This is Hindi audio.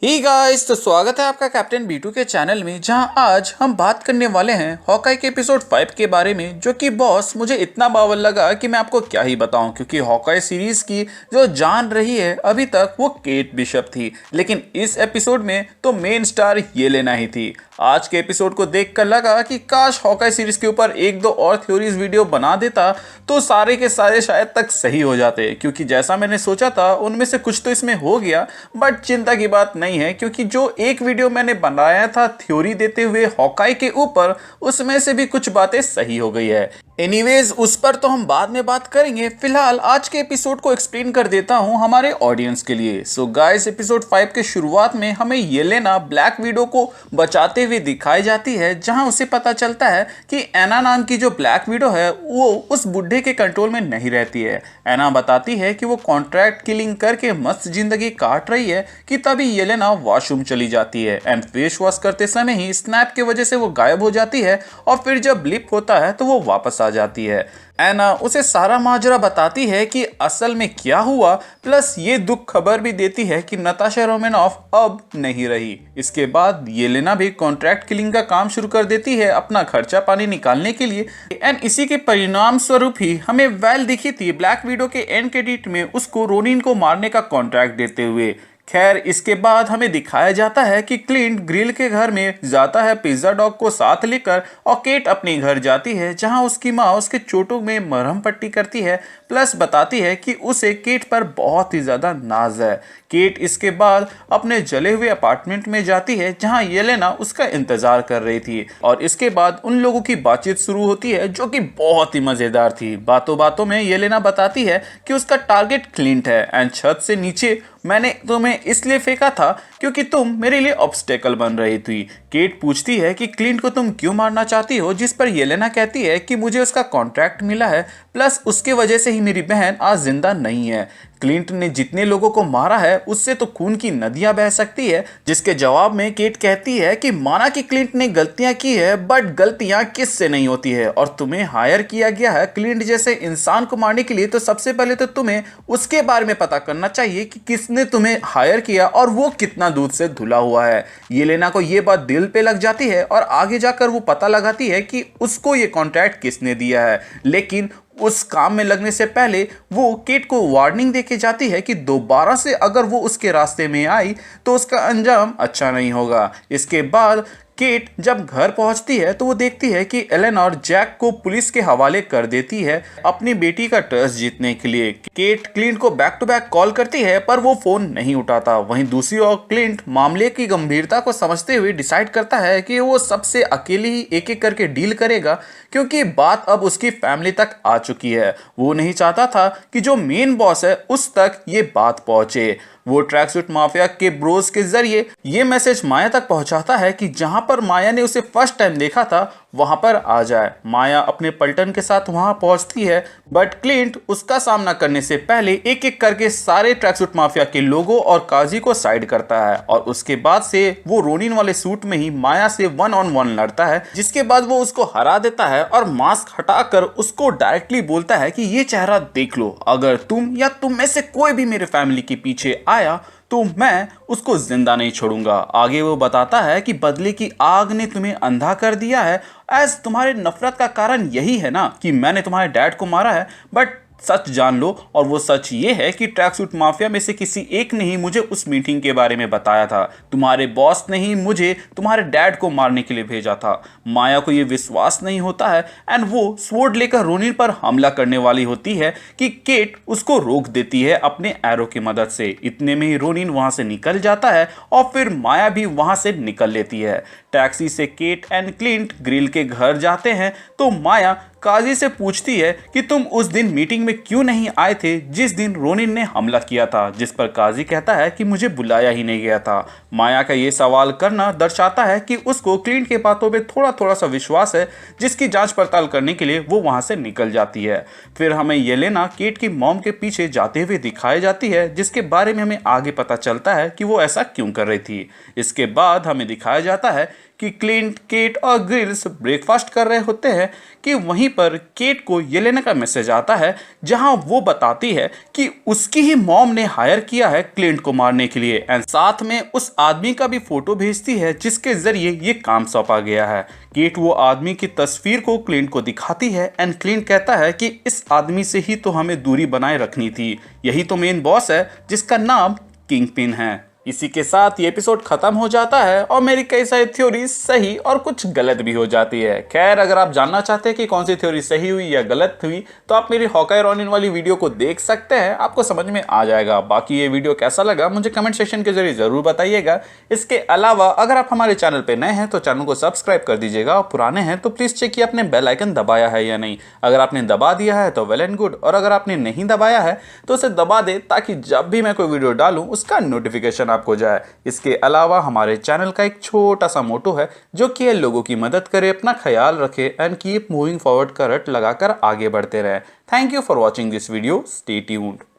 ही गाइस, तो स्वागत है आपका कैप्टन B2 के चैनल में, जहां आज हम बात करने वाले हैं हॉकाई के एपिसोड 5 के बारे में। जो कि बॉस मुझे इतना बावल लगा कि मैं आपको क्या ही बताऊं, क्योंकि हॉकाई सीरीज की जो जान रही है अभी तक वो केट बिशप थी, लेकिन इस एपिसोड में तो मेन स्टार येलेना ही थी। आज के एपिसोड को देखकर लगा कि काश हॉकाई सीरीज के ऊपर एक दो और थ्योरीज वीडियो बना देता तो सारे के सारे शायद तक सही हो जाते, क्योंकि जैसा मैंने सोचा था उनमें से कुछ तो इसमें हो गया। बट चिंता की बात नहीं है, क्योंकि जो एक वीडियो मैंने बनाया था थ्योरी देते हुए हॉकाई के ऊपर, उसमें से भी कुछ बातें सही हो गई है। एनीवेज, उस पर तो हम बाद में बात करेंगे। फिलहाल आज के एपिसोड को एक्सप्लेन कर देता हूं हमारे ऑडियंस के लिए। सो गाइस, एपिसोड 5 के शुरुआत में हमें येलेना ब्लैक विडो को बचाते हुए दिखाई जाती है, जहां उसे पता चलता है कि एना नाम की जो ब्लैक विडो है वो उस बुढ़े के कंट्रोल में नहीं रहती है। एना बताती है कि वो कॉन्ट्रैक्ट किलिंग करके मस्त जिंदगी काट रही है कि तभी येलेना वॉशरूम चली जाती है एंड फेस वॉश करते समय ही स्नैप की वजह से वो गायब हो जाती है, और फिर जब ब्लिप होता है तो वो वापस आ जाती है। एना उसे सारा माजरा बताती है कि असल में क्या हुआ, प्लस ये दुख खबर भी देती है कि नताशा रोमानोफ अब नहीं रही। इसके बाद येलेना भी कॉन्ट्रैक्ट किलिंग का काम शुरू कर देती है अपना खर्चा पानी निकालने के लिए, एंड इसी के परिणाम स्वरूप ही हमें वेल दिखी थी ब्लैक विडो के एंड क्रेडिट में उसको रोनिन को मारने का कॉन्ट्रैक्ट देते हुए। खैर, इसके बाद हमें दिखाया जाता है कि क्लिंट ग्रिल के घर में जाता है पिज्जा डॉग को साथ लेकर, और केट अपने घर जाती है जहां उसकी माँ उसके चोटों में मरहम पट्टी करती है, प्लस बताती है कि उसे केट पर बहुत ही ज़्यादा नाज है। केट इसके बाद अपने जले हुए अपार्टमेंट में जाती है जहां येलेना उसका इंतजार कर रही थी, और इसके बाद उन लोगों की बातचीत शुरू होती है जो कि बहुत ही मज़ेदार थी। बातों बातों में येलेना बताती है कि उसका टारगेट क्लिंट है, एंड छत से नीचे मैंने तुम्हें इसलिए फेंका था क्योंकि तुम मेरे लिए ऑब्स्टेकल बन रही थी। केट पूछती है कि क्लिंट को तुम क्यों मारना चाहती हो, जिस पर येलेना कहती है कि मुझे उसका कॉन्ट्रैक्ट मिला है, प्लस उसके वजह से ही मेरी बहन आज जिंदा नहीं है। क्लिंट ने जितने लोगों को मारा है उससे तो खून की नदियां बह सकती है, जिसके जवाब में केट कहती है कि माना कि क्लिंट ने गलतियां की है, बट गलतियां किससे नहीं होती है, और तुम्हें हायर किया गया है क्लिंट जैसे इंसान को मारने के लिए, तो सबसे पहले तो तुम्हें उसके बारे में पता करना चाहिए कि किसने तुम्हें हायर किया और वो कितना दूध से धुला हुआ है। येलेना को ये बात दिल पे लग जाती है, और आगे जाकर वो पता लगाती है कि उसको ये कॉन्ट्रैक्ट किसने दिया है। लेकिन उस काम में लगने से पहले वो केट को वार्निंग देके जाती है कि दोबारा से अगर वो उसके रास्ते में आई तो उसका अंजाम अच्छा नहीं होगा। इसके बाद केट जब घर पहुंचती है तो वो देखती है कि एलेनोर जैक को पुलिस के हवाले कर देती है अपनी बेटी का ट्रस्ट जीतने के लिए। केट क्लिंट को बैक टू बैक कॉल करती है पर वो फोन नहीं उठाता। वहीं दूसरी ओर क्लिंट मामले की गंभीरता को समझते हुए डिसाइड करता है कि वो सबसे अकेले ही एक एक करके डील करेगा, क्योंकि बात अब उसकी फैमिली तक आ चुकी है। वो नहीं चाहता था कि जो मेन बॉस है उस तक ये बात पहुंचे। वो ट्रैक सूट माफिया के ब्रोस के जरिए ये मैसेज माया तक पहुंचाता है कि जहां पर माया ने उसे फर्स्ट टाइम देखा था वहां पर आ जाए। माया अपने पलटन के साथ वहां पहुंचती है, बट क्लिंट उसका सामना करने से पहले एक एक करके सारे ट्रैक सूट माफिया के लोगों और काजी को साइड करता है, और उसके बाद से वो रोनिन वाले सूट में ही माया से 1-on-1 लड़ता है, जिसके बाद वो उसको हरा देता है और मास्क हटाकर उसको डायरेक्टली बोलता है कि ये चेहरा देख लो, अगर तुम या तुम में से कोई भी मेरे फैमिली के पीछे आया तो मैं उसको जिंदा नहीं छोड़ूंगा। आगे वो बताता है कि बदले की आग ने तुम्हें अंधा कर दिया है, एज तुम्हारे नफरत का कारण यही है ना कि मैंने तुम्हारे डैड को मारा है, बट सच जान लो, और वो सच ये है कि ट्रैक सूट माफिया में से किसी एक ने ही मुझे उस मीटिंग के बारे में बताया था। तुम्हारे बॉस ने ही मुझे तुम्हारे डैड को मारने के लिए भेजा था। माया को ये विश्वास नहीं होता है, एंड वो स्वॉर्ड लेकर रोनिन पर हमला करने वाली होती है कि केट उसको रोक देती है अपने एरो की मदद से। इतने में ही रोनिन वहां से निकल जाता है, और फिर माया भी वहां से निकल लेती है। टैक्सी से केट एंड क्लिंट ग्रिल के घर जाते हैं तो माया काजी से पूछती है कि तुम उस दिन मीटिंग में क्यों नहीं आए थे जिस दिन रोनिन ने हमला किया था, जिस पर काजी कहता है कि मुझे बुलाया ही नहीं गया था। माया का ये सवाल करना दर्शाता है कि उसको क्लिंट के बातों पे थोड़ा थोड़ा सा विश्वास है, जिसकी जांच पड़ताल करने के लिए वो वहां से निकल जाती है। फिर हमें येलेना केट की मॉम के पीछे जाते हुए दिखाई जाती है, जिसके बारे में हमें आगे पता चलता है कि वो ऐसा क्यों कर रही थी। इसके बाद हमें दिखाया जाता है कि क्लिंट, केट और ग्रिल्स ब्रेकफास्ट कर रहे होते हैं कि वहीं पर केट को येलेना का मैसेज आता है जहां वो बताती है कि उसकी ही मॉम ने हायर किया है क्लिंट को मारने के लिए एंड साथ में उस आदमी का भी फोटो भेजती है जिसके जरिए ये काम सौंपा गया है। केट वो आदमी की तस्वीर को क्लिंट को दिखाती है एंड क्लिंट कहता है कि इस आदमी से ही तो हमें दूरी बनाए रखनी थी, यही तो मेन बॉस है जिसका नाम किंगपिन है। इसी के साथ ये एपिसोड खत्म हो जाता है और मेरी कई सारी थ्योरी सही और कुछ गलत भी हो जाती है। खैर, अगर आप जानना चाहते हैं कि कौन सी थ्योरी सही हुई या गलत हुई तो आप मेरी हॉकाई रॉनिन वाली वीडियो को देख सकते हैं, आपको समझ में आ जाएगा। बाकी ये वीडियो कैसा लगा मुझे कमेंट सेक्शन के जरिए जरूर बताइएगा। इसके अलावा अगर आप हमारे चैनल पर नए हैं तो चैनल को सब्सक्राइब कर दीजिएगा और पुराने हैं तो प्लीज चेक किए आपने बेल आइकन दबाया है या नहीं। अगर आपने दबा दिया है तो वेल एंड गुड, और अगर आपने नहीं दबाया है तो उसे दबा दे ताकि जब भी मैं कोई वीडियो डालूं उसका नोटिफिकेशन आपको जाए। इसके अलावा हमारे चैनल का एक छोटा सा मोटो है जो कि लोगों की मदद करे, अपना ख्याल रखे एंड कीप मूविंग फॉरवर्ड का रट लगाकर आगे बढ़ते रहे। Thank you for watching this video, stay tuned.